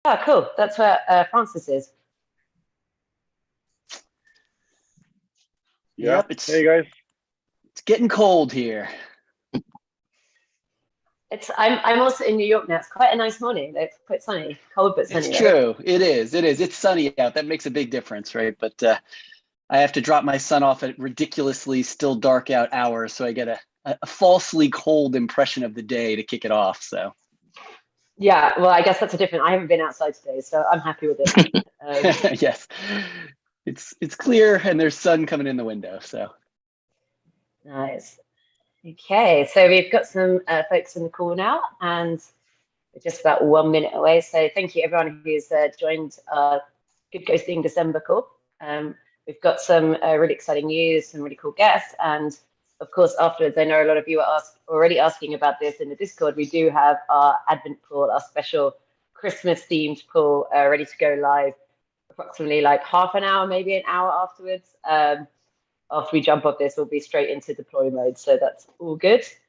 Oh, cool. That's where Francis is. Yep, Hey guys. it's getting cold here. I'm also in New York now. It's quite a nice morning. It's quite sunny, cold but sunny. It's true. It is. It's sunny out. That makes a big difference, right? But I have to drop my son off at ridiculously still dark out hours, so I get a falsely cold impression of the day to kick it off. So yeah, well, I guess that's a different. I haven't been outside today, so I'm happy with it. yes, it's clear and there's sun coming in the window. So Nice. Okay, so we've got some folks in the call now, and we're just about 1 minute away. So thank you everyone who's joined our Good Ghosting December call. We've got some really exciting news, some really cool guests, and of course afterwards, I know a lot of you are already asking about this in the Discord. We do have our Advent pool, our special Christmas themed pool, ready to go live approximately like half an hour, maybe an hour afterwards. After we jump off this, we'll be straight into deploy mode, so that's all good. Just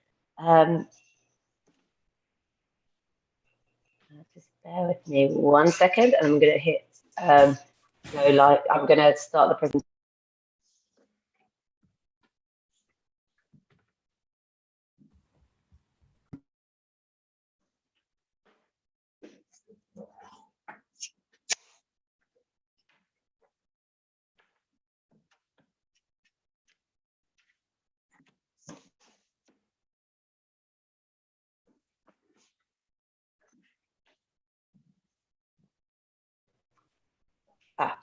bear with me 1 second, and I'm going to hit go live. I'm going to start the presentation.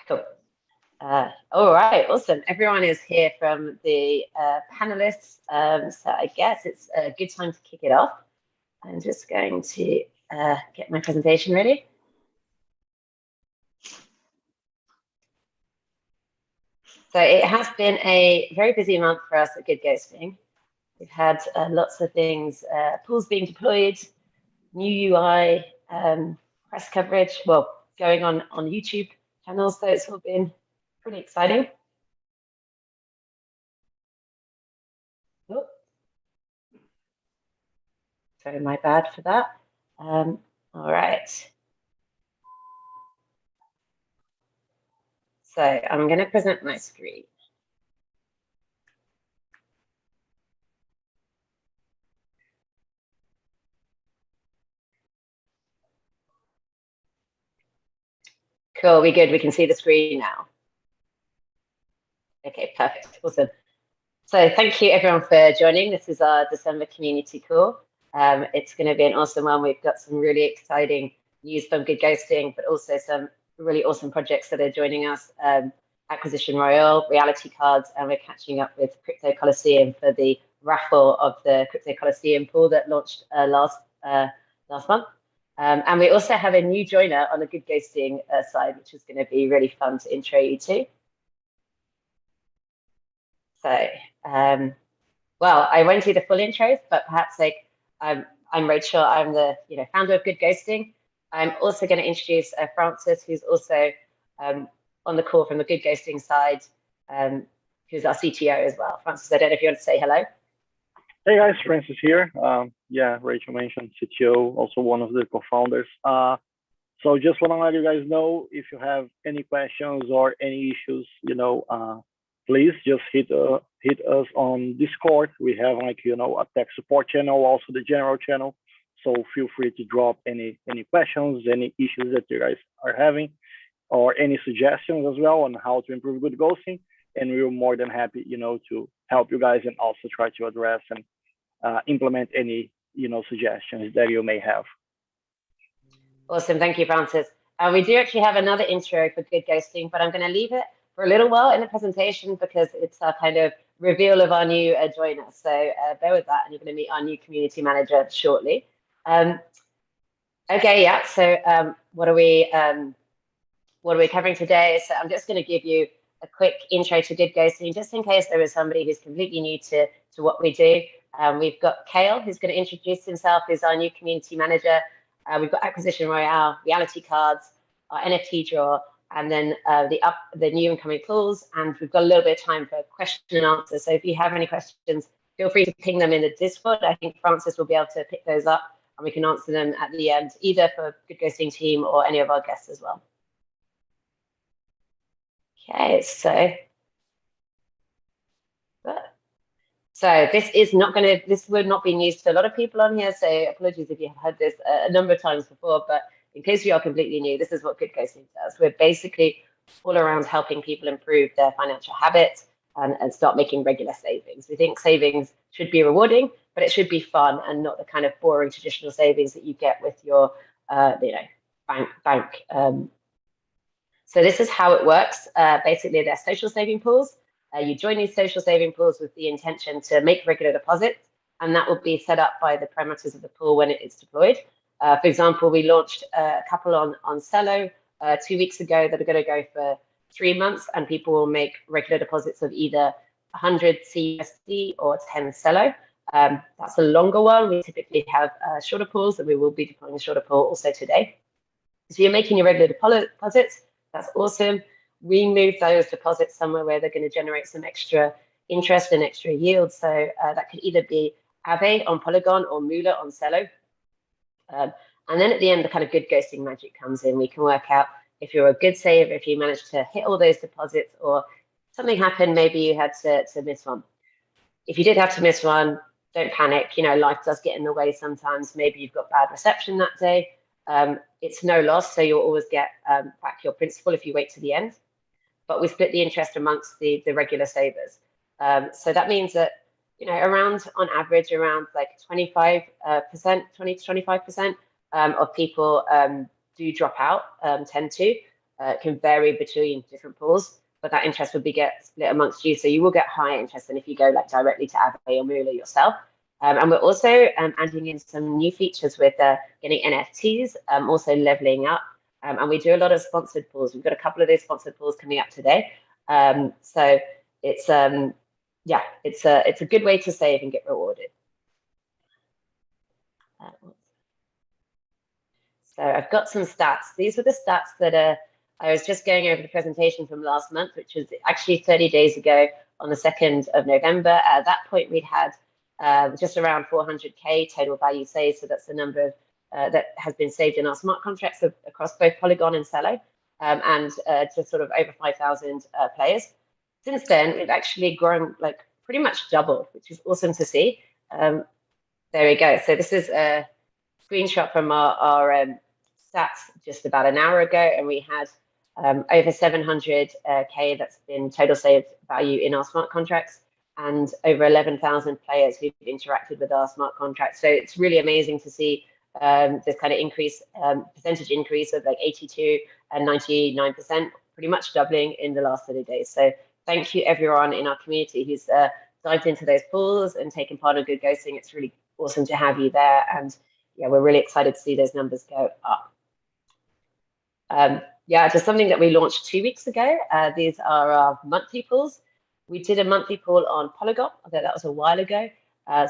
Cool. All right, awesome. Everyone is here from the panelists, so I guess it's a good time to kick it off. I'm just going to get my presentation ready. So it has been a very busy month for us at Good Ghosting. We've had lots of things, pools being deployed, new UI, press coverage, well, going on YouTube channels, so it's all been pretty exciting. Oh. Sorry, my bad for that. All right. So I'm going to present my screen. Cool, we good. We can see the screen now. Okay, perfect. Awesome. So thank you everyone for joining. This is our December community call. It's going to be an awesome one. We've got some really exciting news from Good Ghosting, but also some really awesome projects that are joining us. Acquisition Royale, reality cards, and we're catching up with Crypto Colosseum for the raffle of the Crypto Colosseum pool that launched last month. And we also have a new joiner on the Good Ghosting side, which is going to be really fun to intro you to. So, well, I won't do the full intros, but perhaps like I'm Rachel. I'm the founder of Good Ghosting. I'm also going to introduce Francis, who's also on the call from the Good Ghosting side, who's our CTO as well. Francis, I don't know if you want to say hello. Hey guys, Francis here. Yeah, Rachel mentioned CTO, also one of the co-founders. So just want to let you guys know, if you have any questions or any issues, please just hit us on Discord. We have a tech support channel, also the general channel. So feel free to drop any questions, any issues that you guys are having, or any suggestions as well on how to improve good ghosting. And we're more than happy, to help you guys and also try to address and implement any, suggestions that you may have. Awesome, thank you, Francis. We do actually have another intro for Good Ghosting, but I'm going to leave it for a little while in the presentation because it's a kind of reveal of our new joiner. So bear with that, and you're going to meet our new community manager shortly. Okay, yeah. So what are we covering today? So I'm just going to give you a quick intro to Good Ghosting, just in case there is somebody who's completely new to what we do. We've got Kale, who's going to introduce himself as our new community manager. We've got Acquisition Royale, reality cards, our NFT draw, and then the new incoming pools. And we've got a little bit of time for question and answer. So if you have any questions, feel free to ping them in the Discord. I think Francis will be able to pick those up and we can answer them at the end, either for Good Ghosting team or any of our guests as well. Okay, so this is not going to, this would not be news to a lot of people on here, so apologies if you have heard this a number of times before, but in case you are completely new, this is what Good Ghosting does. We're basically all around helping people improve their financial habits and start making regular savings. We think savings should be rewarding, but it should be fun and not the kind of boring traditional savings that you get with your, bank. So this is how it works. Basically, they're social saving pools. You join these social saving pools with the intention to make regular deposits, and that will be set up by the parameters of the pool when it is deployed. For example, we launched a couple on Celo 2 weeks ago that are going to go for 3 months, and people will make regular deposits of either 100 CUSD or 10 Celo. That's a longer one. We typically have shorter pools, and we will be deploying a shorter pool also today. So you're making your regular deposits. That's awesome. We move those deposits somewhere where they're going to generate some extra interest and extra yield. So that could either be Aave on Polygon or Moolah on Celo. And then at the end, the kind of good ghosting magic comes in. We can work out if you're a good saver, if you managed to hit all those deposits, or something happened, maybe you had to miss one. If you did have to miss one, don't panic. You know, life does get in the way sometimes. Maybe you've got bad reception that day. It's no loss, so you'll always get back your principal if you wait to the end. But we split the interest amongst the regular savers. So that means that, you know, on average, around like 25%, 20 to 25% of people do drop out, tend to. It can vary between different pools, but that interest will get split amongst you. So you will get higher interest than if you go like directly to Aave or Moolah yourself. And we're also adding in some new features with getting NFTs, also leveling up. And we do a lot of sponsored pools. We've got a couple of those sponsored pools coming up today. So it's it's a good way to save and get rewarded. So I've got some stats. These were the stats that I was just going over the presentation from last month, which was actually 30 days ago on the 2nd of November. At that point, we'd had just around 400K total value saved. So that's the number of that has been saved in our smart contracts across both Polygon and Celo, and just sort of over 5,000 players. Since then, we've actually grown like pretty much doubled, which is awesome to see. There we go. So this is a screenshot from our stats just about an hour ago, and we had over 700K that's been total saved value in our smart contracts, and over 11,000 players who've interacted with our smart contracts. So it's really amazing to see this kind of increase, percentage increase of like 82 and 99%, pretty much doubling in the last 30 days. So thank you everyone in our community who's dived into those pools and taken part in Good Ghosting. It's really awesome to have you there. And yeah, we're really excited to see those numbers go up. Yeah, just something that we launched 2 weeks ago. These are our monthly pools. We did a monthly pool on Polygon, although that was a while ago.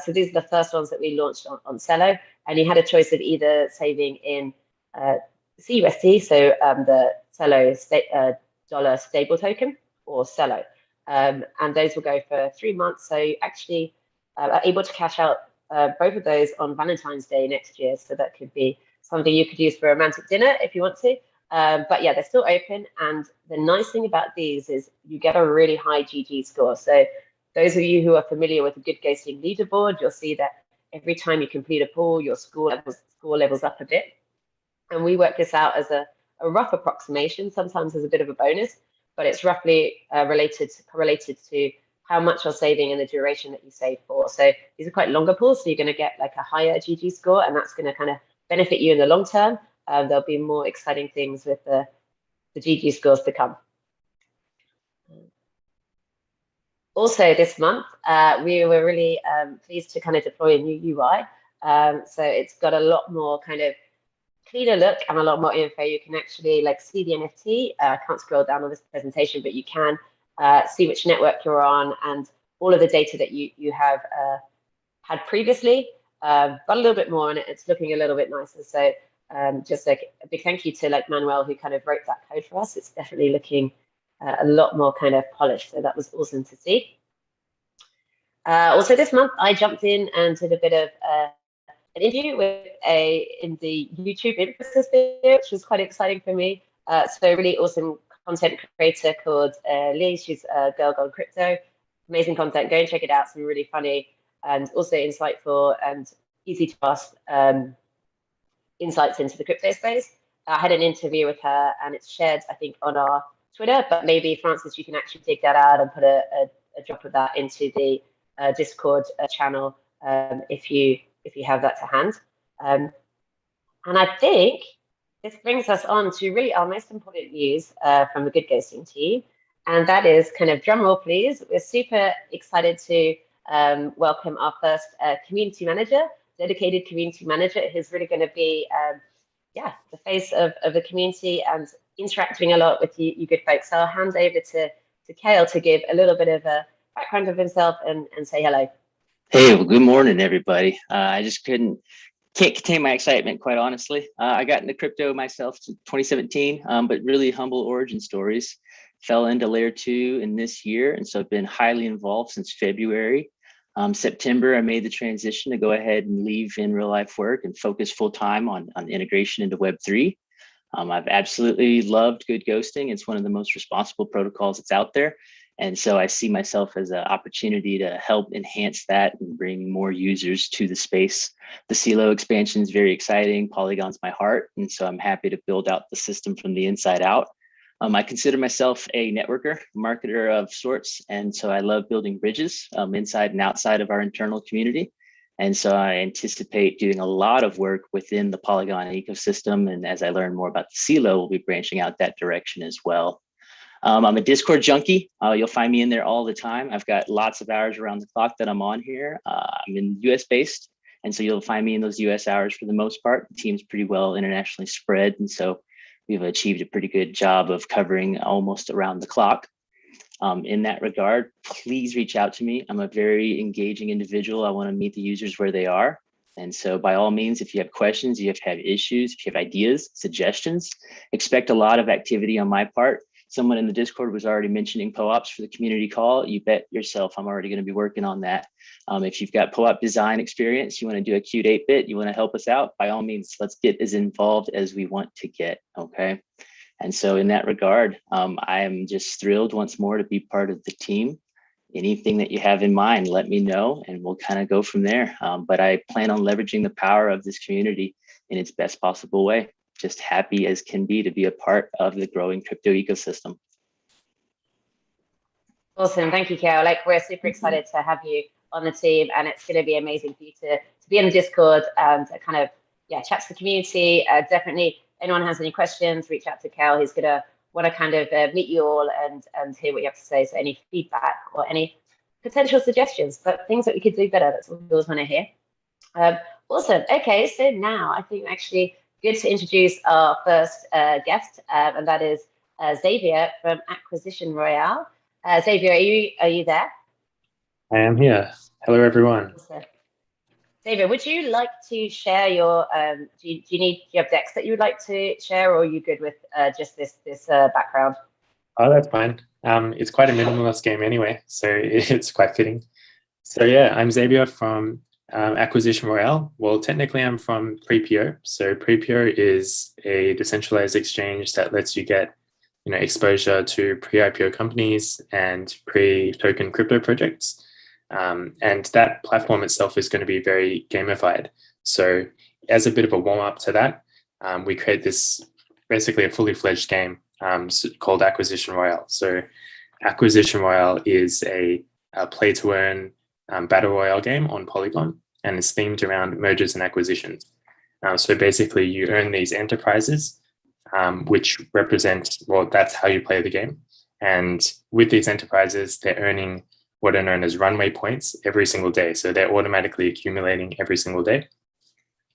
So these are the first ones that we launched on Celo, and you had a choice of either saving in CUSD, so the Celo dollar stable token, or Celo. And those will go for 3 months. So you actually are able to cash out both of those on Valentine's Day next year. So that could be something you could use for a romantic dinner if you want to. But yeah, they're still open. And the nice thing about these is you get a really high GG score. So those of you who are familiar with the Good Ghosting leaderboard, you'll see that every time you complete a pool, your score levels up a bit. And we work this out as a rough approximation, sometimes as a bit of a bonus, but it's roughly correlated to how much you're saving and the duration that you save for. So these are quite longer pools, so you're going to get like a higher GG score, and that's going to kind of benefit you in the long term. There'll be more exciting things with the GG scores to come. Also this month, we were really pleased to kind of deploy a new UI. So it's got a lot more kind of cleaner look and a lot more info. You can actually like see the NFT. I can't scroll down on this presentation, but you can see which network you're on and all of the data that you have had previously. Got a little bit more, and it's looking a little bit nicer. So just like a big thank you to like Manuel, who kind of wrote that code for us. It's definitely looking a lot more kind of polished. So that was awesome to see. Also this month, I jumped in and did a bit of an interview with in the YouTube influencers video, which was quite exciting for me. So really awesome content creator called Lee. She's a girl gone crypto. Amazing content. Go and check it out. Some really funny and also insightful and easy to ask insights into the crypto space. I had an interview with her, and it's shared, I think, on our Twitter. But maybe, Francis, you can actually dig that out and put a drop of that into the Discord channel if you have that to hand. And I think this brings us on to really our most important news from the Good Ghosting team, and that is kind of drum roll, please. We're super excited to welcome our first community manager, dedicated community manager, who's really going to be the face of the community and interacting a lot with you good folks. So I'll hand over to Kale to give a little bit of a background of himself and say hello. Hey, well, good morning, everybody. I just can't contain my excitement, quite honestly. I got into crypto myself in 2017, but really humble origin stories. Fell into layer 2 in this year, and so I've been highly involved since February. September, I made the transition to go ahead and leave in real life work and focus full time on integration into Web3. I've absolutely loved Good Ghosting. It's one of the most responsible protocols that's out there. And so I see myself as an opportunity to help enhance that and bring more users to the space. The CeeLo expansion is very exciting. Polygon's my heart. And so I'm happy to build out the system from the inside out. I consider myself a networker, marketer of sorts. And so I love building bridges inside and outside of our internal community. And so I anticipate doing a lot of work within the Polygon ecosystem. And as I learn more about the CeeLo, we'll be branching out that direction as well. I'm a Discord junkie. You'll find me in there all the time. I've got lots of hours around the clock that I'm on here. I'm in US based. And so you'll find me in those US hours for the most part. The team's pretty well internationally spread. And so we've achieved a pretty good job of covering almost around the clock. In that regard, please reach out to me. I'm a very engaging individual. I want to meet the users where they are. And so by all means, if you have questions, if you have issues, if you have ideas, suggestions, expect a lot of activity on my part. Someone in the Discord was already mentioning POAPs for the community call. You bet yourself I'm already going to be working on that. If you've got POAP design experience, you want to do a cute 8-bit, you want to help us out, by all means, let's get as involved as we want to get, okay? And so in that regard, I am just thrilled once more to be part of the team. Anything that you have in mind, let me know and we'll kind of go from there. But I plan on leveraging the power of this community in its best possible way. Just happy as can be to be a part of the growing crypto ecosystem. Awesome, thank you, Kale. Like, we're super excited to have you on the team, and it's going to be amazing for you to be in the Discord and kind of chat to the community. Definitely, anyone has any questions, reach out to Kale. He's going to want to kind of meet you all and hear what you have to say. So any feedback or any potential suggestions, but things that we could do better, that's what we always want to hear. Awesome. Okay, so now I think actually good to introduce our first guest, and that is Xavier from Acquisition Royale. Xavier, are you there? I am here. Hello, everyone. Awesome. Xavier, would you like to share your? Do you have decks that you would like to share, or are you good with just this background? Oh, that's fine. It's quite a minimalist game anyway, so it's quite fitting. So yeah, I'm Xavier from Acquisition Royale. Well, technically I'm from Prepio. So Prepio is a decentralized exchange that lets you get exposure to pre-IPO companies and pre-token crypto projects. And that platform itself is going to be very gamified. So as a bit of a warm-up to that, we create this basically a fully fledged game called Acquisition Royale. So Acquisition Royale is a play-to-earn battle royale game on Polygon, and it's themed around mergers and acquisitions. So basically you earn these enterprises, which represent, well, that's how you play the game. And with these enterprises, they're earning what are known as runway points every single day. So they're automatically accumulating every single day.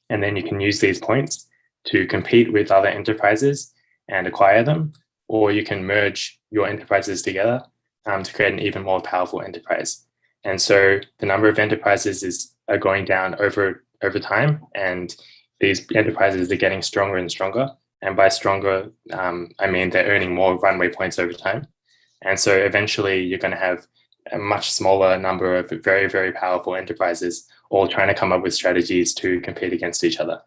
And then you can use these points to compete with other enterprises and acquire them, or you can merge your enterprises together to create an even more powerful enterprise. And so the number of enterprises are going down over time, and these enterprises are getting stronger and stronger. And by stronger, I mean they're earning more runway points over time. And so eventually you're going to have a much smaller number of very, very powerful enterprises all trying to come up with strategies to compete against each other.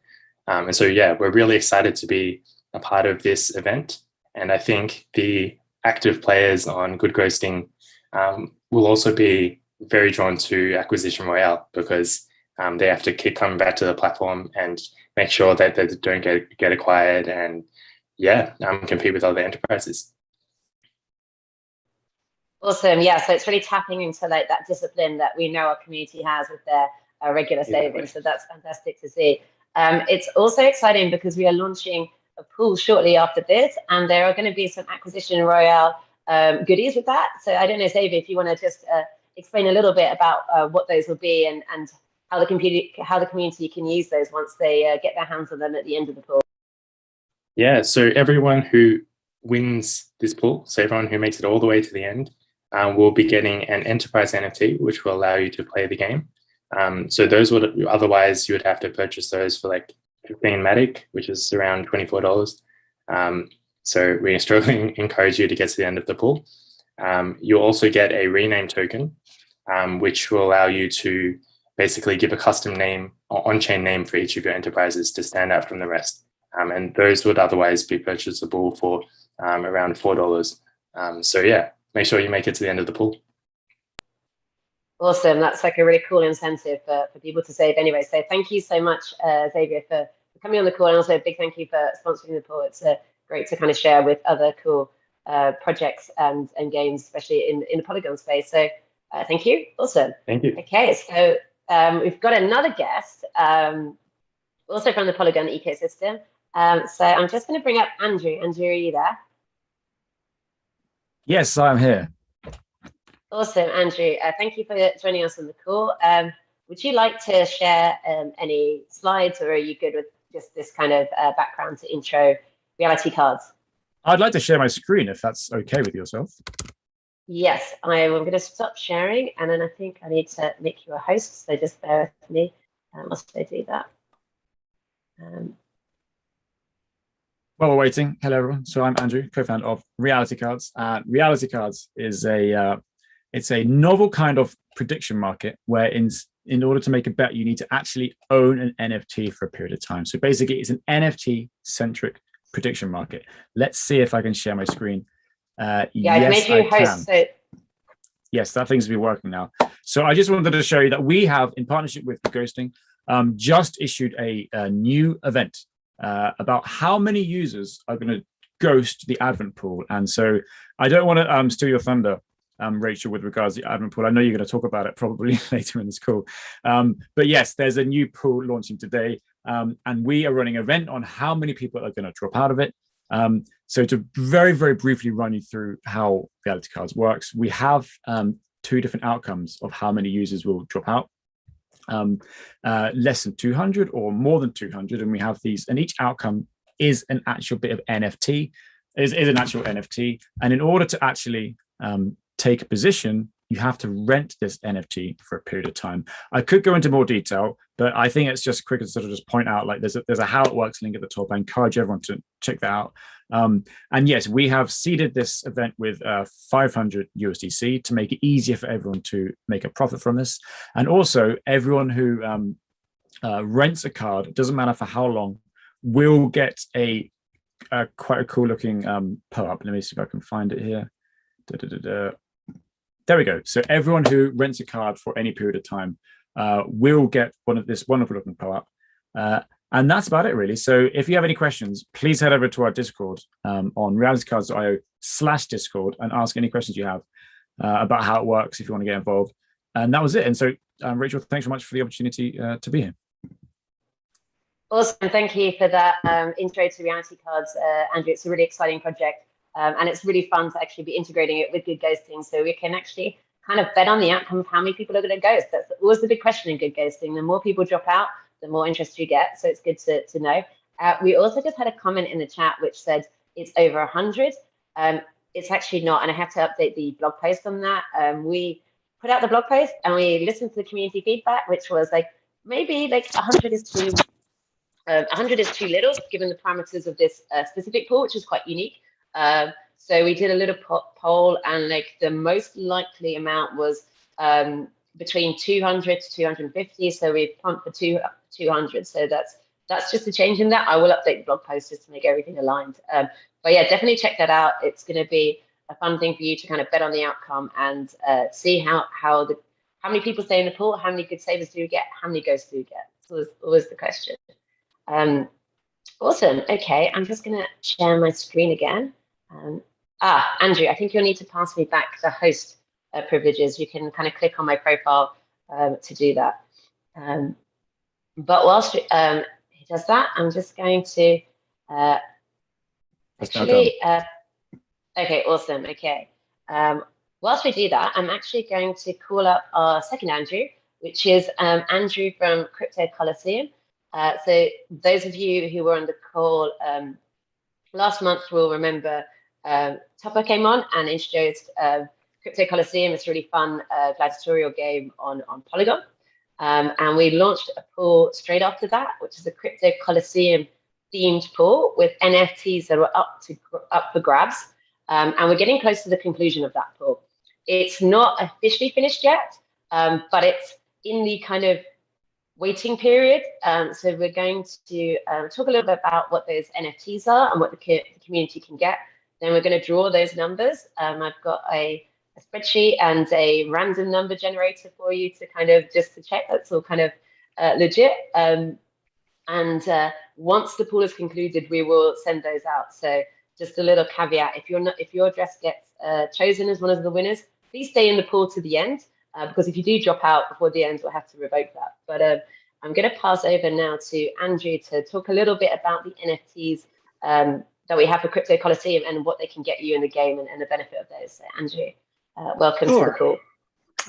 And so, yeah, we're really excited to be a part of this event. And I think the active players on GoodGhosting will also be very drawn to Acquisition Royale, because they have to keep coming back to the platform and make sure that they don't get acquired and, yeah, compete with other enterprises. Awesome. Yeah, so it's really tapping into like that discipline that we know our community has with their regular savings. So that's fantastic to see. It's also exciting because we are launching a pool shortly after this, and there are going to be some Acquisition Royale goodies with that. So I don't know, Xavier, if you want to just explain a little bit about what those will be and how the community can use those once they get their hands on them at the end of the pool. Yeah, so everyone who wins this pool, so everyone who makes it all the way to the end, will be getting an enterprise NFT, which will allow you to play the game. So those would, otherwise you would have to purchase those for like 15 Matic, which is around $24. So we strongly encourage you to get to the end of the pool. You'll also get a rename token, which will allow you to basically give a custom name or on-chain name for each of your enterprises to stand out from the rest. And those would otherwise be purchasable for around $4. So yeah, make sure you make it to the end of the pool. Awesome. That's like a really cool incentive for people to save anyway. So thank you so much, Xavier, for coming on the call, and also a big thank you for sponsoring the pool. It's great to kind of share with other cool projects and games, especially in the Polygon space. So thank you. Awesome. Thank you. Okay, so we've got another guest, also from the Polygon ecosystem. So I'm just going to bring up Andrew. Andrew, are you there? Yes, I'm here. Awesome, Andrew. Thank you for joining us on the call. Would you like to share any slides, or are you good with just this kind of background to intro reality cards? I'd like to share my screen if that's okay with yourself. Yes, I'm going to stop sharing, and then I think I need to make you a host, so just bear with me whilst I do that. While we're waiting, hello everyone. So I'm Andrew, co-founder of Reality Cards. Reality Cards is it's a novel kind of prediction market where in order to make a bet, you need to actually own an NFT for a period of time. So basically, it's an NFT-centric prediction market. Let's see if I can share my screen. Yeah, yes, I've made you host. So... Yes, that seems to be working now. So I just wanted to show you that we have, in partnership with GoodGhosting, just issued a new event about how many users are going to ghost the advent pool. And so I don't want to steal your thunder, Rachel, with regards to the advent pool. I know you're going to talk about it probably later in this call. But yes, there's a new pool launching today. And we are running an event on how many people are going to drop out of it. So to very, very briefly run you through how Reality Cards works, we have two different outcomes of how many users will drop out. Less than 200 or more than 200, and we have these, and each outcome is an actual bit of NFT, is an actual NFT. And in order to actually take a position, you have to rent this NFT for a period of time. I could go into more detail, but I think it's just quicker to sort of just point out, like there's a how it works link at the top. I encourage everyone to check that out. And yes, we have seeded this event with 500 USDC to make it easier for everyone to make a profit from this. And also everyone who rents a card, it doesn't matter for how long, will get quite a cool looking PO-up. Let me see if I can find it here. There we go. So everyone who rents a card for any period of time will get this wonderful looking PO-up. And that's about it, really. So if you have any questions, please head over to our Discord on realitycards.io/Discord and ask any questions you have about how it works if you want to get involved. And that was it. And so, Rachel, thanks so much for the opportunity to be here. Awesome. Thank you for that intro to Reality Cards, Andrew. It's a really exciting project. And it's really fun to actually be integrating it with GoodGhosting, so we can actually kind of bet on the outcome of how many people are going to ghost. That's always the big question in GoodGhosting. The more people drop out, the more interest you get. So it's good to know. We also just had a comment in the chat which said it's over 100. It's actually not, and I have to update the blog post on that. We put out the blog post and we listened to the community feedback, which was like maybe like 100 is too 100 is too little given the parameters of this specific pool, which is quite unique. So we did a little poll, and like the most likely amount was between 200 to 250. So we've pumped for 200. So that's just a change in that. I will update the blog post just to make everything aligned. But yeah, definitely check that out. It's going to be a fun thing for you to kind of bet on the outcome and see how many people stay in the pool, how many good savers do you get, how many ghosts do you get. So that's always the question. Awesome. Okay, I'm just going to share my screen again. Andrew, I think you'll need to pass me back the host privileges. You can kind of click on my profile to do that. But whilst he does that, I'm just going to actually. Okay, awesome. Okay. Whilst we do that, I'm actually going to call up our second Andrew, which is Andrew from Crypto Colosseum. So those of you who were on the call last month will remember Topper came on and introduced Crypto Colosseum. It's a really fun gladiatorial game on Polygon. And we launched a pool straight after that, which is a Crypto Colosseum themed pool with NFTs that were up for grabs. And we're getting close to the conclusion of that pool. It's not officially finished yet, but it's in the kind of waiting period. So we're going to talk a little bit about what those NFTs are and what the community can get. Then we're going to draw those numbers. I've got a spreadsheet and a random number generator for you to kind of just to check that's all kind of legit. And once the pool is concluded, we will send those out. So just a little caveat: if your address gets chosen as one of the winners, please stay in the pool to the end, because if you do drop out before the end, we'll have to revoke that. But I'm going to pass over now to Andrew to talk a little bit about the NFTs that we have for Crypto Colosseum and what they can get you in the game and the benefit of those. So Andrew, welcome to the call.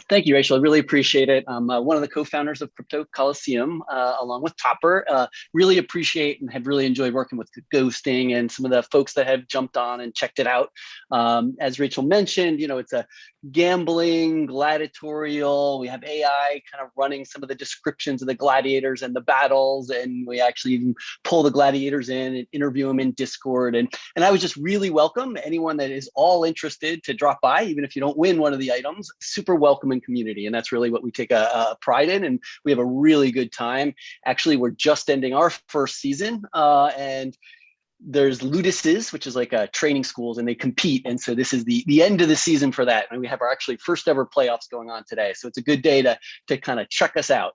Thank you, Rachel. I really appreciate it. I'm one of the co-founders of Crypto Colosseum, along with Topper. Really appreciate and have really enjoyed working with GoodGhosting and some of the folks that have jumped on and checked it out. As Rachel mentioned, it's a gambling, gladiatorial. We have AI kind of running some of the descriptions of the gladiators and the battles, and we actually even pull the gladiators in and interview them in Discord. And I would just really welcome anyone that is all interested to drop by, even if you don't win one of the items. Super welcoming community, and that's really what we take a pride in, and we have a really good time. Actually, we're just ending our first season, and there's lutuses, which is like training schools, and they compete, and so this is the end of the season for that, and we have our actually first ever playoffs going on today, so it's a good day to kind of check us out.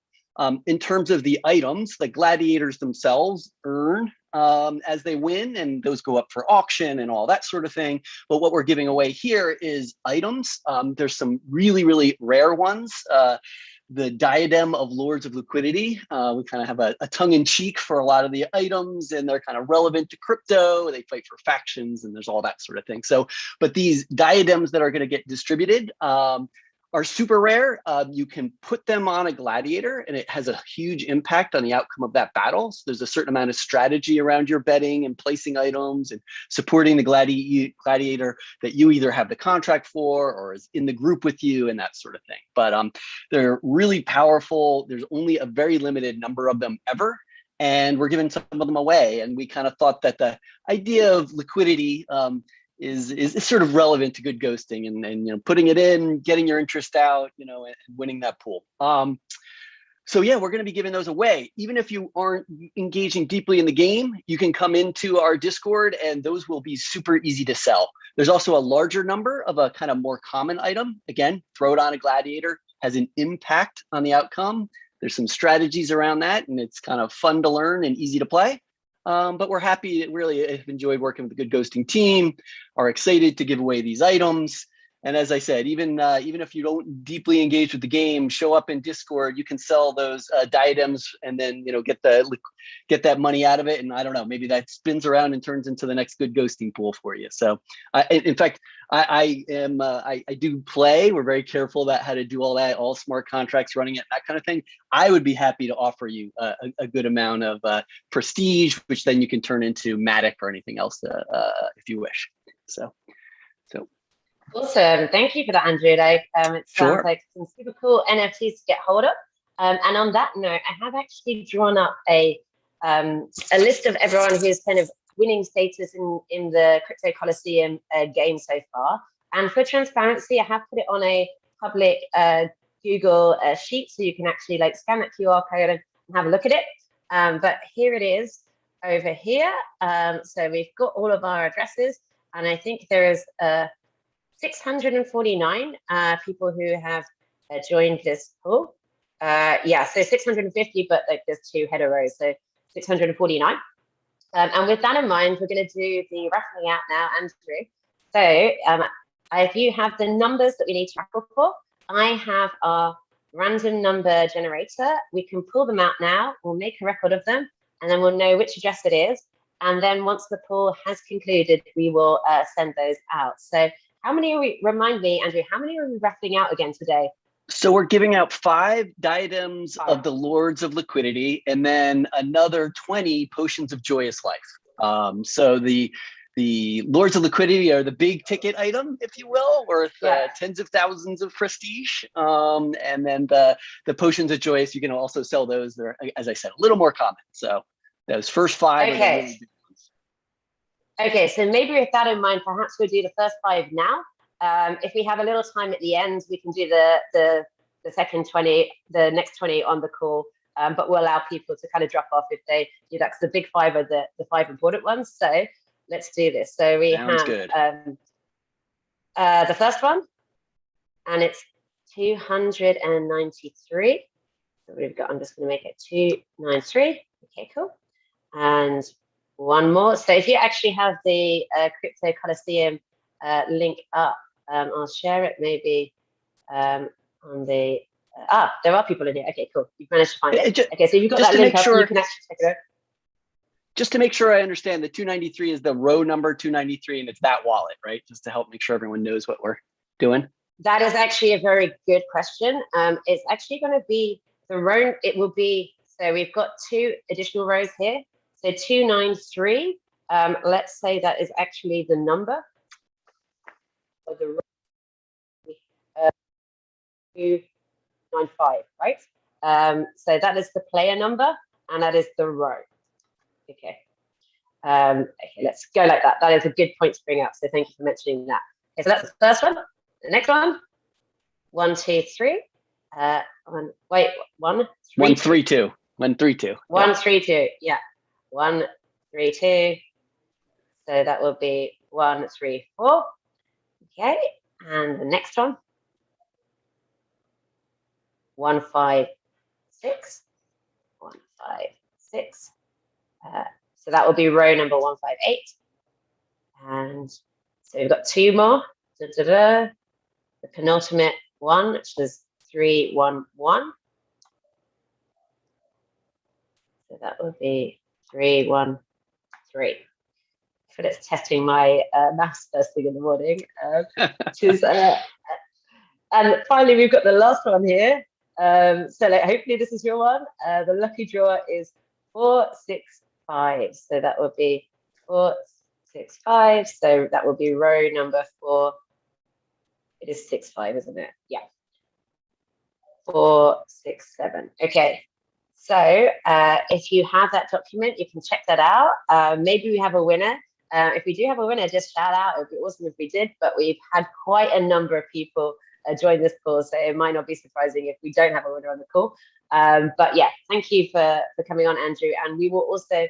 In terms of the items, the gladiators themselves earn as they win, and those go up for auction and all that sort of thing. But what we're giving away here is items. There's some really, really rare ones. The Diadem of Lords of Liquidity. We kind of have a tongue-in-cheek for a lot of the items, and they're kind of relevant to crypto. They fight for factions, and there's all that sort of thing. So, but these diadems that are going to get distributed are super rare. You can put them on a gladiator, and it has a huge impact on the outcome of that battle. So there's a certain amount of strategy around your betting and placing items and supporting the gladiator that you either have the contract for or is in the group with you and that sort of thing. But they're really powerful. There's only a very limited number of them ever, and we're giving some of them away. And we kind of thought that the idea of liquidity is sort of relevant to GoodGhosting and putting it in, getting your interest out, and winning that pool. So yeah, we're going to be giving those away. Even if you aren't engaging deeply in the game, you can come into our Discord, and those will be super easy to sell. There's also a larger number of a kind of more common item. Again, throw it on a gladiator, has an impact on the outcome. There's some strategies around that, and it's kind of fun to learn and easy to play. But we're happy, really have enjoyed working with the GoodGhosting team, are excited to give away these items. And as I said, even if you don't deeply engage with the game, show up in Discord, you can sell those diadems and then get that money out of it. And I don't know, maybe that spins around and turns into the next GoodGhosting pool for you. So in fact, I do play. We're very careful about how to do all that, all smart contracts, running it, that kind of thing. I would be happy to offer you a good amount of prestige, which then you can turn into Matic or anything else if you wish. So. Awesome. Thank you for that, Andrew. It sounds like some super cool NFTs to get hold of. And on that note, I have actually drawn up a list of everyone who's kind of winning status in the Crypto Colosseum game so far. And for transparency, I have put it on a public Google sheet, so you can actually like scan that QR code and have a look at it. But here it is over here. So we've got all of our addresses, and I think there is 649 people who have joined this pool. Yeah, so 650, but like there's 2 header rows, so 649. And with that in mind, we're going to do the raffling out now, Andrew. So if you have the numbers that we need to raffle for, I have our random number generator. We can pull them out now. We'll make a record of them, and then we'll know which address it is. And then once the pool has concluded, we will send those out. So how many are we, remind me, Andrew, how many are we raffling out again today? So we're giving out 5 diadems of the Lords of Liquidity, and then another 20 potions of joyous life. So the Lords of Liquidity are the big ticket item, if you will, worth tens of thousands of prestige. And then the potions of joyous, you can also sell those. They're, as I said, a little more common. So those first 5 are the really big ones. Okay, so maybe with that in mind, perhaps we'll do the first 5 now. If we have a little time at the end, we can do the second 20, the next 20 on the call, but we'll allow people to kind of drop off if they do that, because the big 5 are the 5 important ones. So let's do this. So we have the first one, and it's 293. So we've got, I'm just going to make it 293. Okay, cool. And one more. So if you actually have the Crypto Colosseum link up, I'll share it maybe on the there are people in here. Okay, cool, you've managed to find it. Okay, so you've got that link up, you can actually check it out. Just to make sure I understand, the 293 is the row number 293, and it's that wallet, right? Just to help make sure everyone knows what we're doing. That is actually a very good question. It's actually going to be the row, it will be, so we've got 2 additional rows here. So 293, let's say that is actually the number of the row. 295, right? So that is the player number, and that is the row. Okay. Okay, let's go like that. That is a good point to bring up. So thank you for mentioning that. Okay, so that's the first one. The next one, 1, 2, 3. Wait, 1, 3, 2. 1, 3, 2. 1, 3, 2. Yeah. 1, 3, 2. So that will be 1, 3, 4. Okay. And the next one, 1, 5, 6. 1, 5, 6. So that will be row number 158. And so we've got 2 more. The penultimate one, which is 311. So that would be 313. But it's testing my maths first thing in the morning. Which is, and finally, we've got the last one here. So hopefully this is your one. The lucky draw is 465. So that would be 465. So that will be row number 4. It is 65, isn't it? Yeah. 467. Okay. So if you have that document, you can check that out. Maybe we have a winner. If we do have a winner, just shout out. It would be awesome if we did, but we've had quite a number of people join this call, so it might not be surprising if we don't have a winner on the call. But yeah, thank you for coming on, Andrew. And we will also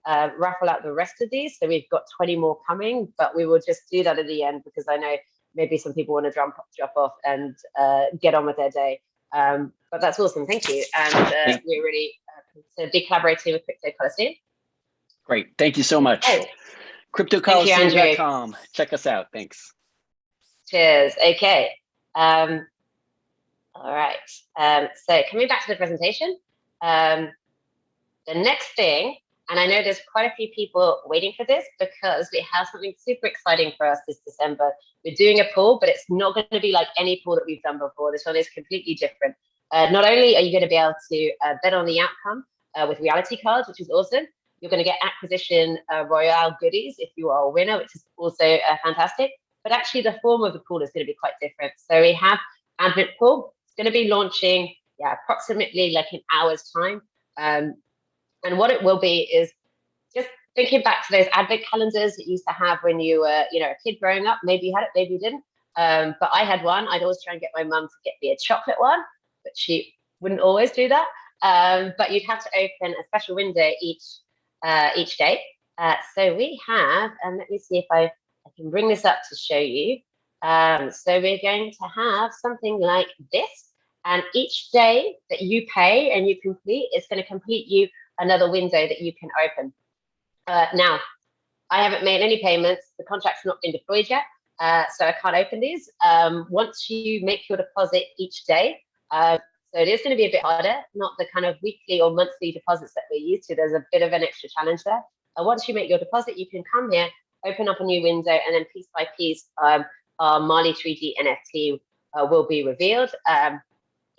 raffle out the rest of these. So we've got 20 more coming, but we will just do that at the end because I know maybe some people want to drop off and get on with their day. But that's awesome. Thank you. And we're really to be collaborating with Crypto Colosseum. Great. Thank you so much. Oh. CryptoColiseum.com. Check us out. Thanks. Cheers. Okay. All right. So coming back to the presentation, the next thing, and I know there's quite a few people waiting for this because we have something super exciting for us this December. We're doing a pool, but it's not going to be like any pool that we've done before. This one is completely different. Not only are you going to be able to bet on the outcome with reality cards, which is awesome, you're going to get acquisition royale goodies if you are a winner, which is also fantastic. But actually the form of the pool is going to be quite different. So we have Advent Pool. It's going to be launching approximately like an hour's time. And what it will be is just thinking back to those Advent calendars that you used to have when you were, a kid growing up. Maybe you had it, maybe you didn't. But I had one. I'd always try and get my mum to get me a chocolate one. but she wouldn't always do that. But you'd have to open a special window each day. So we have, and let me see if I can bring this up to show you. So we're going to have something like this, and each day that you pay and you complete, it's going to complete you another window that you can open. Now, I haven't made any payments. The contract's not been deployed yet, so I can't open these. Once you make your deposit each day, so it is going to be a bit harder, not the kind of weekly or monthly deposits that we're used to. There's a bit of an extra challenge there. Once you make your deposit, you can come here, open up a new window, and then piece by piece, our Mali 3D NFT will be revealed.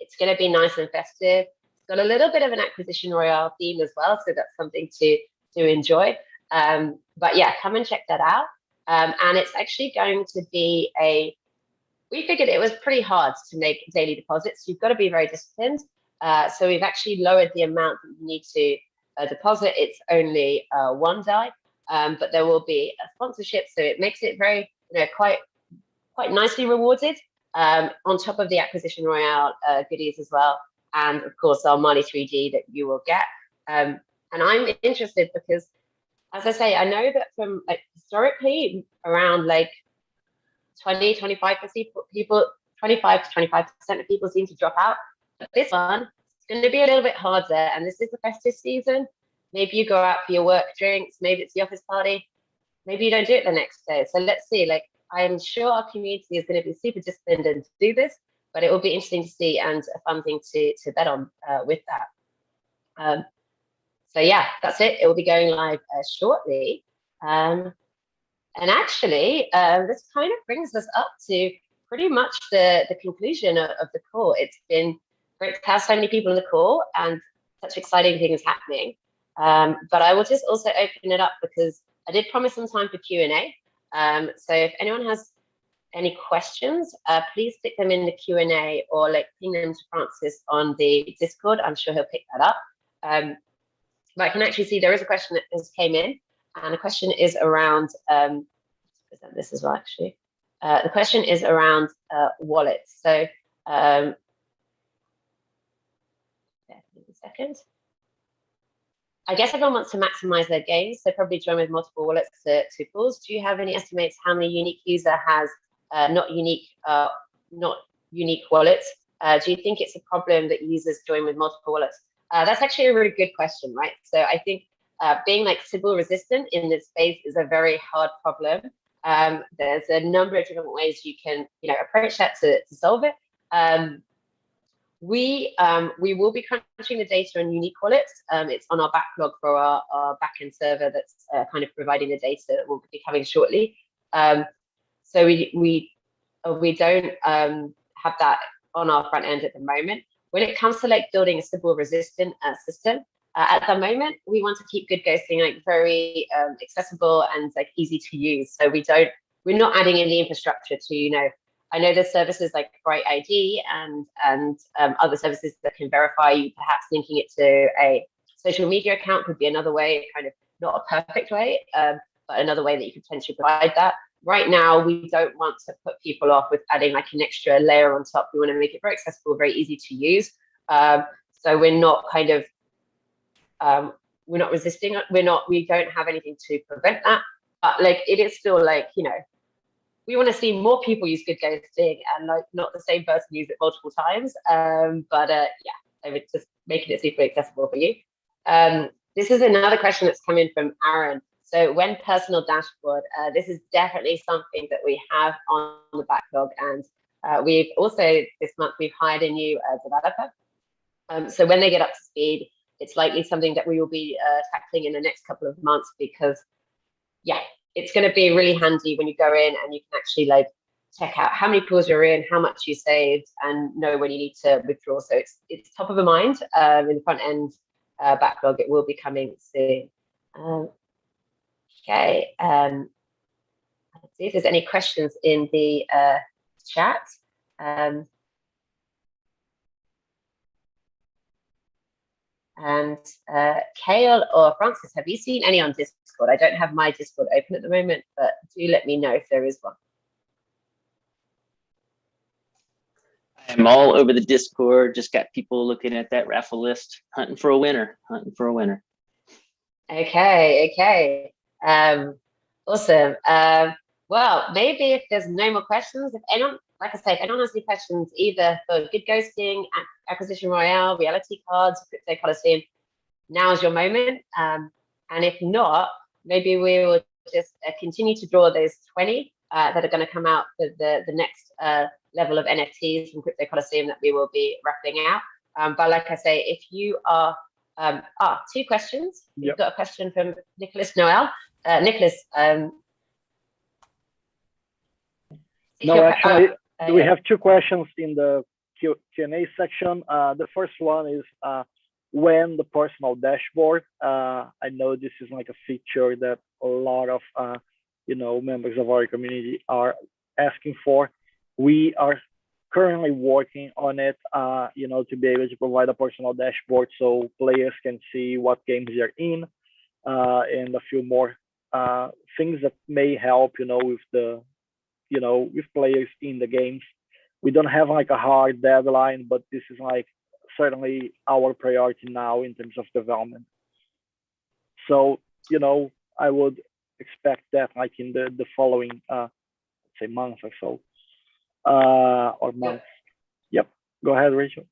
It's going to be nice and festive. It's got a little bit of an acquisition royale theme as well, so that's something to enjoy. But yeah, come and check that out. And it's actually going to be we figured it was pretty hard to make daily deposits. You've got to be very disciplined. So we've actually lowered the amount that you need to deposit. It's only one DAI, but there will be a sponsorship. So it makes it very, quite nicely rewarded, on top of the acquisition royale goodies as well. And of course, our Mali 3D that you will get. And I'm interested because, as I say, I know that from historically around 25 to 25% of people seem to drop out. But this one, it's going to be a little bit harder. And this is the festive season. Maybe you go out for your work drinks. Maybe it's the office party. Maybe you don't do it the next day. So let's see. I'm sure our community is going to be super disciplined and do this, but it will be interesting to see and a fun thing to bet on with that. So yeah, that's it. It will be going live shortly. And actually, this kind of brings us up to pretty much the conclusion of the call. It's been great to have so many people in the call and such exciting things happening. But I will just also open it up because I did promise some time for Q&A. So if anyone has any questions, please stick them in the Q&A or ping them to Francis on the Discord. I'm sure he'll pick that up. But I can actually see there is a question that just came in, and the question is around, this as well, actually. The question is around wallets. So, a second. I guess everyone wants to maximize their gains, so probably join with multiple wallets to pools. Do you have any estimates how many unique user has not unique wallets? Do you think it's a problem that users join with multiple wallets? That's actually a really good question, right? So I think being Sybil resistant in this space is a very hard problem. There's a number of different ways you can approach that to solve it. We will be crunching the data on unique wallets. It's on our backlog for our backend server that's kind of providing the data that will be coming shortly. So we don't have that on our front end at the moment. When it comes to building a Sybil resistant system, at the moment we want to keep GoodGhosting very accessible and easy to use. So we're not adding any infrastructure to I know there's services like Bright ID and other services that can verify you. Perhaps linking it to a social media account could be another way, kind of not a perfect way, but another way that you could potentially provide that. Right now, we don't want to put people off with adding an extra layer on top. We want to make it very accessible, very easy to use. So we're not we're not resisting it. We don't have anything to prevent that. But it is still we want to see more people use GoodGhosting and not the same person use it multiple times. But yeah, I would just making it super accessible for you. This is another question that's come in from Aaron. So when personal dashboard, this is definitely something that we have on the backlog. And we've also, this month, we've hired a new developer. So when they get up to speed, it's likely something that we will be tackling in the next couple of months because, yeah, it's going to be really handy when you go in and you can actually check out how many pools you're in, how much you saved, and know when you need to withdraw. So it's top of the mind in the front end backlog. It will be coming soon. Okay. Let's see if there's any questions in the chat. And Kale or Francis, have you seen any on Discord? I don't have my Discord open at the moment, but do let me know if there is one. I'm all over the Discord. Just got people looking at that raffle list, hunting for a winner. Okay. Awesome. Well, maybe if there's no more questions, if anyone, like I say, if anyone has any questions, either for Good Ghosting, Acquisition Royale, Reality Cards, Crypto Colosseum, now's your moment. And if not, maybe we will just continue to draw those 20 that are going to come out for the next level of NFTs from Crypto Colosseum that we will be wrapping out. But like I say, if you are, two questions. We've Yep. got a question from Nicholas Noel. Nicholas, No, actually, we have two questions in the Q&A section. The first one is when the personal dashboard. I know this is like a feature that a lot of members of our community are asking for. We are currently working on it, to be able to provide a personal dashboard so players can see what games they're in, and a few more things that may help, with the with players in the games. We don't have like a hard deadline, but this is like certainly our priority now in terms of development. So, I would expect that like in the following, say month or so, or months. Yep. Go ahead, Rachel.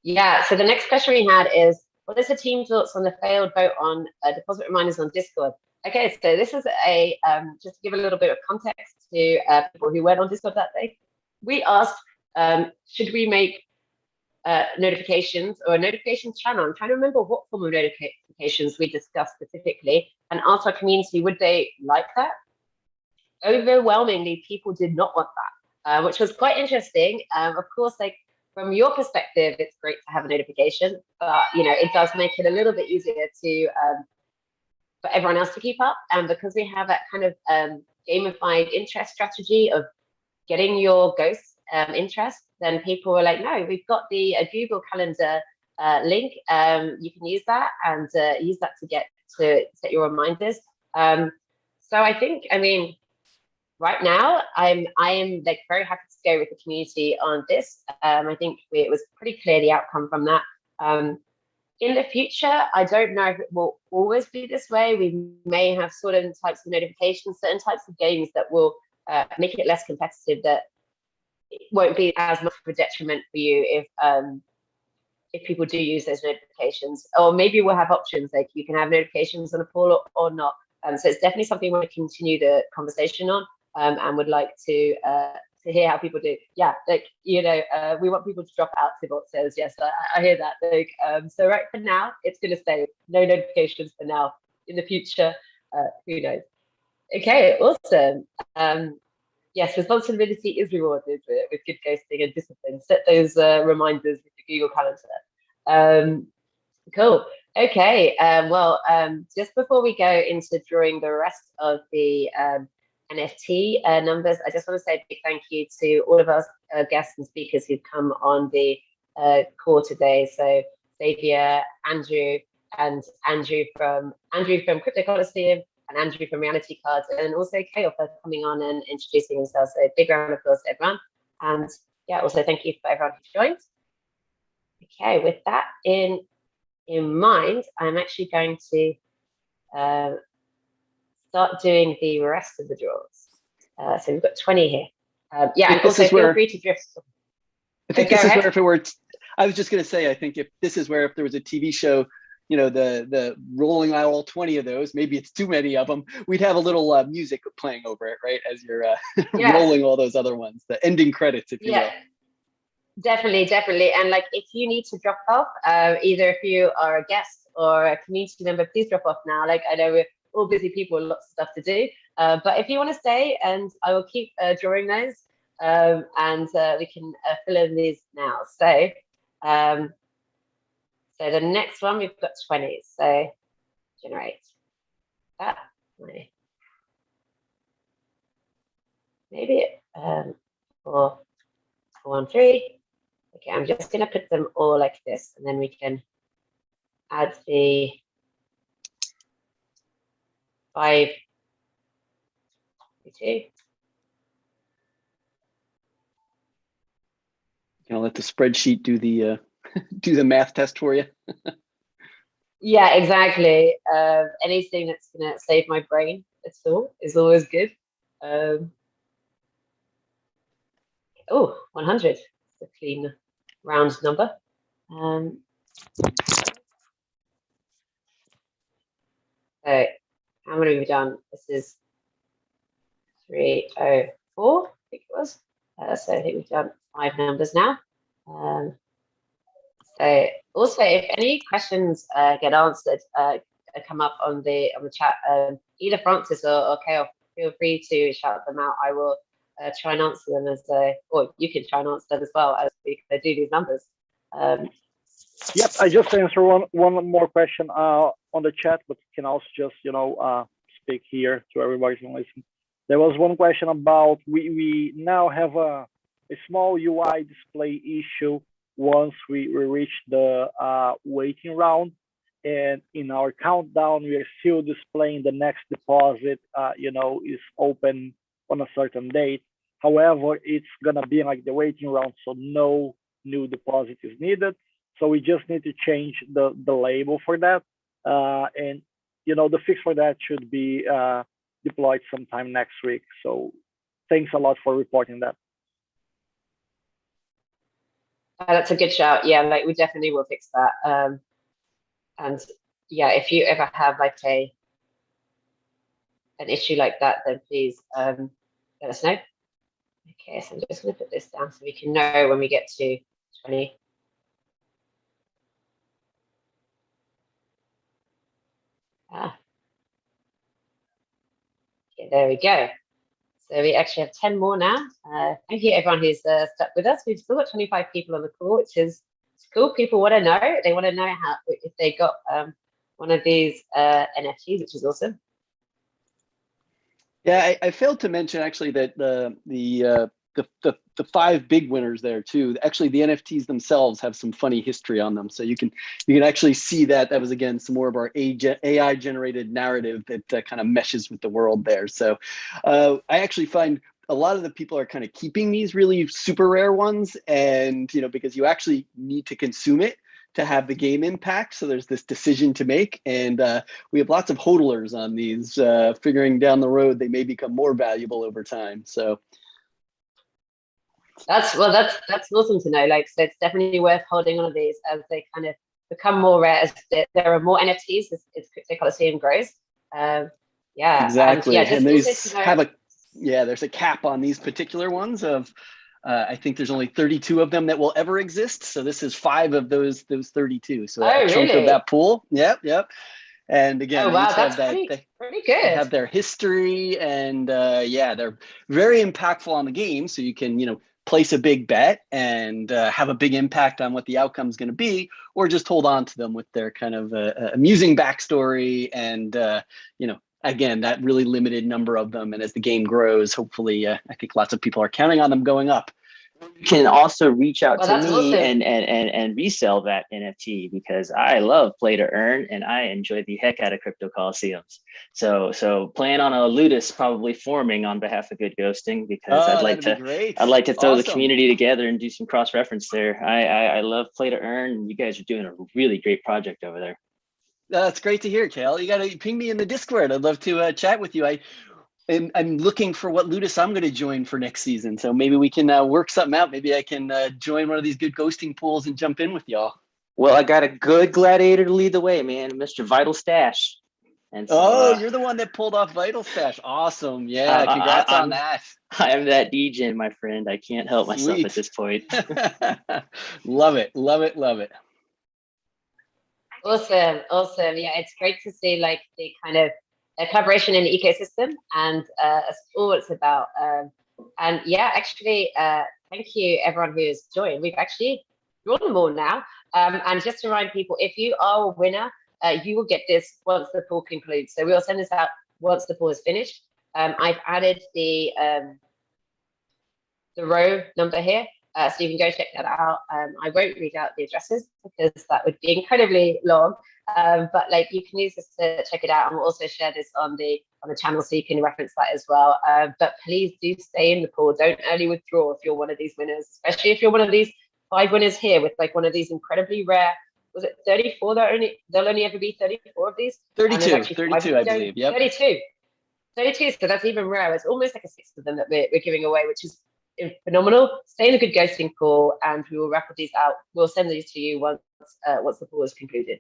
Yeah, so the next question we had is, what is the team's thoughts on the failed vote on deposit reminders on Discord? Okay, so this is a, just to give a little bit of context to people who weren't on Discord that day. We asked, should we make notifications or a notifications channel? I'm trying to remember what form of notifications we discussed specifically, and asked our community, would they like that? Overwhelmingly, people did not want that, which was quite interesting. Of course, like from your perspective, it's great to have a notification, but it does make it a little bit easier to for everyone else to keep up. And because we have that kind of gamified interest strategy of getting your ghost interest, then people were like, no, we've got the Google Calendar link. You can use that and use that to set your reminders. So I think, right now, I am like very happy to go with the community on this. I think it was pretty clear the outcome from that. In the future, I don't know if it will always be this way. We may have certain types of notifications, certain types of games that will make it less competitive, that it won't be as much of a detriment for you if people do use those notifications. Or maybe we'll have options, like you can have notifications on a poll or not. So it's definitely something we want to continue the conversation on, and would like to hear how people do. Yeah, like we want people to drop out. Tibot says yes, I hear that. Like, so right for now, it's going to stay no notifications for now. In the future, who knows? Okay, awesome. Yes, responsibility is rewarded with good ghosting and discipline. Set those reminders with the Google Calendar. Cool. Okay. Just before we go into drawing the rest of the NFT numbers, I just want to say a big thank you to all of our guests and speakers who've come on the call today. So Xavier, Andrew from Crypto Colosseum, and Andrew from Reality Cards, and also Kale for coming on and introducing himself. So big round of applause to everyone. And yeah, also thank you for everyone who joined. Okay, with that in mind, I'm actually going to start doing the rest of the draws. So we've got 20 here. Yeah, and also feel free to drift. I think this is where if it were, I was just going to say, I think if this is where if there was a TV show, the rolling out all 20 of those, maybe it's too many of them, we'd have a little music playing over it, right? As you're rolling all those other ones, the ending credits, if you will. Definitely. And like, if you need to drop off, either if you are a guest or a community member, please drop off now. Like, I know we're all busy people, lots of stuff to do. But if you want to stay, and I will keep drawing those, and we can fill in these now. So the next one, we've got 20. So generate that. Maybe 413. Okay, I'm just going to put them all like this, and then we can add the 532. Gonna let the spreadsheet do the do the math test for you. Yeah, exactly. Anything that's gonna save my brain at all is always good. Oh, 100. It's a clean round number. So how many have we done? This is 304, I think it was. So I think we've done 5 numbers now. So also, if any questions get answered, come up on the chat, either Francis or Kale, feel free to shout them out. I will try and answer them or you can try and answer them as well as we do these numbers. Yep, I just answered one more question on the chat, but can also just speak here to everybody who listen. There was one question about we now have a small UI display issue once we reach the waiting round, and in our countdown we are still displaying the next deposit is open on a certain date. However, it's gonna be like the waiting round, so no new deposit is needed. So we just need to change the label for that, and the fix for that should be deployed sometime next week. So thanks a lot for reporting that. That's a good shout. Yeah, like we definitely will fix that. And yeah, if you ever have like an issue like that, then please let us know. Okay, so I'm just going to put this down so we can know when we get to 20. Okay, there we go. So we actually have 10 more now. Thank you everyone who's stuck with us. We've still got 25 people on the call, which is cool. People want to know. They want to know if they got one of these NFTs, which is awesome. Yeah, I failed to mention actually that the 5 big winners there too. Actually, the NFTs themselves have some funny history on them, so you can actually see that was again some more of our AI generated narrative that kind of meshes with the world there. So I actually find a lot of the people are kind of keeping these really super rare ones, and because you actually need to consume it to have the game impact. So there's this decision to make, and we have lots of hodlers on these, figuring down the road they may become more valuable over time. So that's awesome to know. Like, so it's definitely worth holding on to these as they kind of become more rare, as there are more NFTs as Crypto Colosseum grows. Yeah, exactly. And these have there's a cap on these particular ones of I think there's only 32 of them that will ever exist. So this is 5 of those 32. So a chunk of that pool. Yep. And again, wow, that's pretty good. They have their history, and they're very impactful on the game. So you can place a big bet and have a big impact on what the outcome is going to be, or just hold on to them with their kind of amusing backstory and again, that really limited number of them. And as the game grows, hopefully, I think lots of people are counting on them going up. You can also reach out to me awesome. and resell that NFT, because I love play to earn and I enjoy the heck out of crypto Colosseums. So plan on a lutus probably forming on behalf of GoodGhosting, because I'd like to throw the community together and do some cross reference there. I love play to earn, and you guys are doing a really great project over there. That's great to hear, Kale. You got to ping me in the Discord. I'd love to chat with you. I'm looking for what lutus I'm going to join for next season. So maybe we can work something out. Maybe I can join one of these good ghosting pools and jump in with y'all. Well, I got a good gladiator to lead the way, man, Mr. Vital Stash. And so, you're the one that pulled off Vital Stash. Awesome. Yeah, congrats on that. I am that DJ, my friend. I can't help myself at this point. Love it. Awesome. Yeah, it's great to see like the kind of collaboration in the ecosystem, and that's all it's about. And yeah, actually, thank you everyone who has joined. We've actually drawn them all now. And just to remind people, if you are a winner, you will get this once the pool concludes. So we'll send this out once the pool is finished. I've added the row number here. So you can go check that out. I won't read out the addresses because that would be incredibly long. But like you can use this to check it out, and we'll also share this on the channel so you can reference that as well. But please do stay in the pool. Don't early withdraw if you're one of these winners, especially if you're one of these 5 winners here with like one of these incredibly rare. Was it 34? There'll only ever be 34 of these. 32, I believe. Yep. 32. So that's even rare. It's almost like a sixth of them that we're giving away, which is phenomenal. Stay in the Good Ghosting pool, and we will raffle these out. We'll send these to you once the pool is concluded.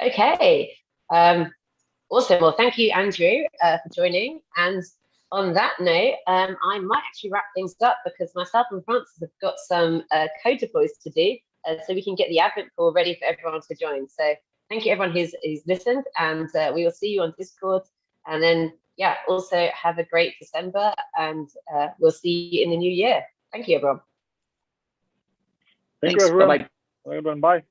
Okay. Awesome. Well, thank you, Andrew, for joining. And on that note, I might actually wrap things up because myself and Francis have got some code deploys to do, so we can get the advent pool ready for everyone to join. So thank you, everyone who's listened, and we will see you on Discord. And then, yeah, also have a great December, and we'll see you in the new year. Thank you, everyone. Thank you, everyone. Bye. Bye.